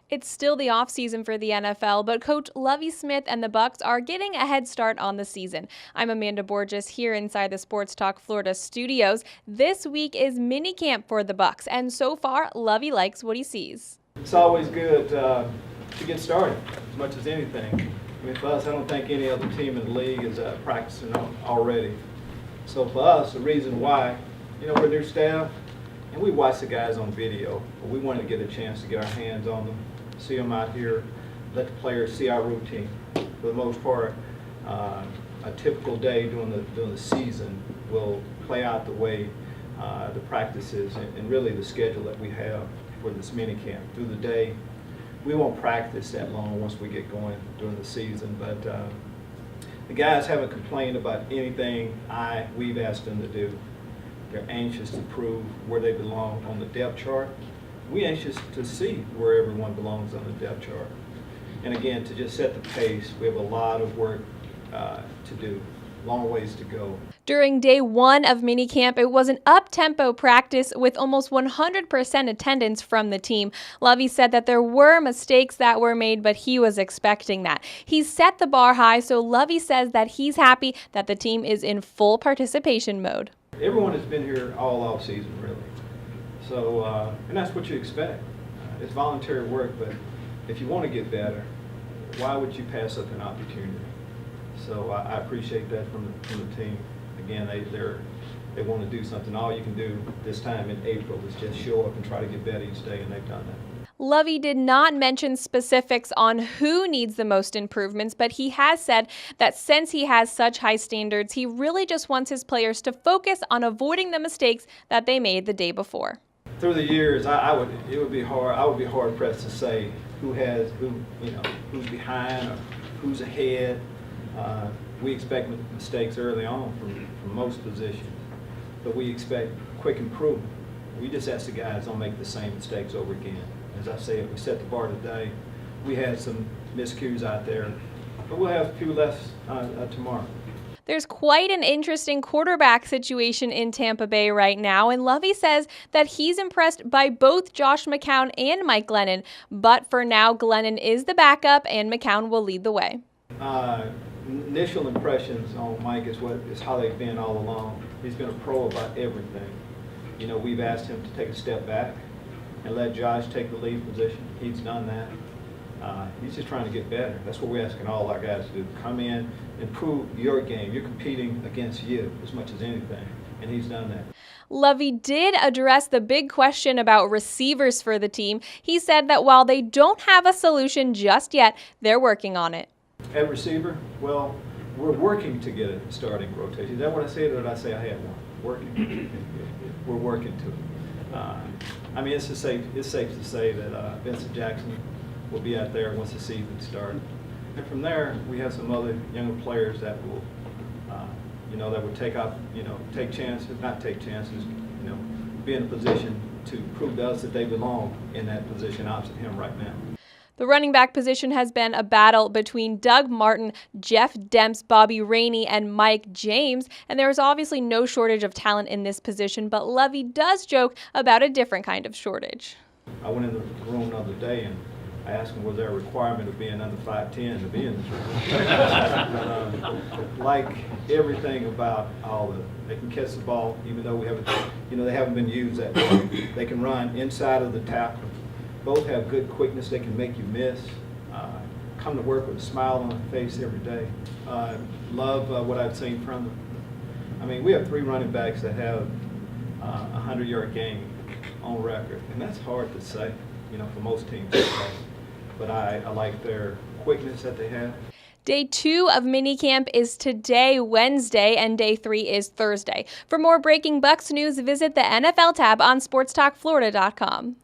It's still the offseason for the NFL, but Coach Lovie Smith and the Bucs are getting a head start on the season. I'm Amanda Borges here inside the Sports Talk Florida studios. This week is minicamp for the Bucs, and so far, Lovie likes what he sees. It's always good to get started, as much as anything. I mean, for us, I don't think any other team in the league is practicing already. So for us, the reason why, we're new staff, and we watch the guys on video, but we wanted to get a chance to get our hands on them, see them out here, let the players see our routine. For the most part, a typical day during the season will play out the way the practices and really the schedule that we have for this mini camp. Through the day, we won't practice that long once we get going during the season, but the guys haven't complained about anything we've asked them to do. They're anxious to prove where they belong on the depth chart. We're anxious to see where everyone belongs on the depth chart. And again, to just set the pace, we have a lot of work to do, long ways to go. During day one of minicamp, it was an up-tempo practice with almost 100% attendance from the team. Lovie said that there were mistakes that were made, but he was expecting that. He's set the bar high, so Lovie says that he's happy that the team is in full participation mode. Everyone has been here all off season, really. So, and that's what you expect. It's voluntary work, but if you want to get better, why would you pass up an opportunity? So I appreciate that from the team. Again, they want to do something. All you can do this time in April is just show up and try to get better each day, and they've done that. Lovie did not mention specifics on who needs the most improvements, but he has said that since he has such high standards, he really just wants his players to focus on avoiding the mistakes that they made the day before. Through the years, I would be hard pressed to say who's behind or who's ahead. We expect mistakes early on from most positions, but we expect quick improvement. We just ask the guys don't make the same mistakes over again. As I said, we set the bar today. We had some miscues out there, but we'll have a few less tomorrow. There's quite an interesting quarterback situation in Tampa Bay right now, and Lovie says that he's impressed by both Josh McCown and Mike Glennon, but for now, Glennon is the backup and McCown will lead the way. Initial impressions on Mike is how they've been all along. He's been a pro about everything. We've asked him to take a step back and let Josh take the lead position. He's done that. He's just trying to get better. That's what we're asking all our guys to do. Come in, improve your game. You're competing against you as much as anything, and he's done that. Lovie did address the big question about receivers for the team. He said that while they don't have a solution just yet, they're working on it. At receiver, well, we're working to get a starting rotation. Is that what I said, or did I say I had one? Working. We're working to it. It's safe to say that Vincent Jackson will be out there once the season starts. And from there, we have some other younger players that will, that would take chances, not take chances, be in a position to prove to us that they belong in that position opposite him right now. The running back position has been a battle between Doug Martin, Jeff Demps, Bobby Rainey, and Mike James, and there is obviously no shortage of talent in this position, but Lovie does joke about a different kind of shortage. I went in the room the other day and I asked him, was there a requirement of being under 5'10" to be in this room? Like everything about they can catch the ball, even though they haven't been used that way. They can run inside of the tackle. Both have good quickness. They can make you miss. Come to work with a smile on their face every day. Love what I've seen from them. We have 3 running backs that have a 100-yard game on record, and that's hard to say, for most teams. But I like their quickness that they have. Day 2 of minicamp is today, Wednesday, and day 3 is Thursday. For more breaking Bucs news, visit the NFL tab on sportstalkflorida.com.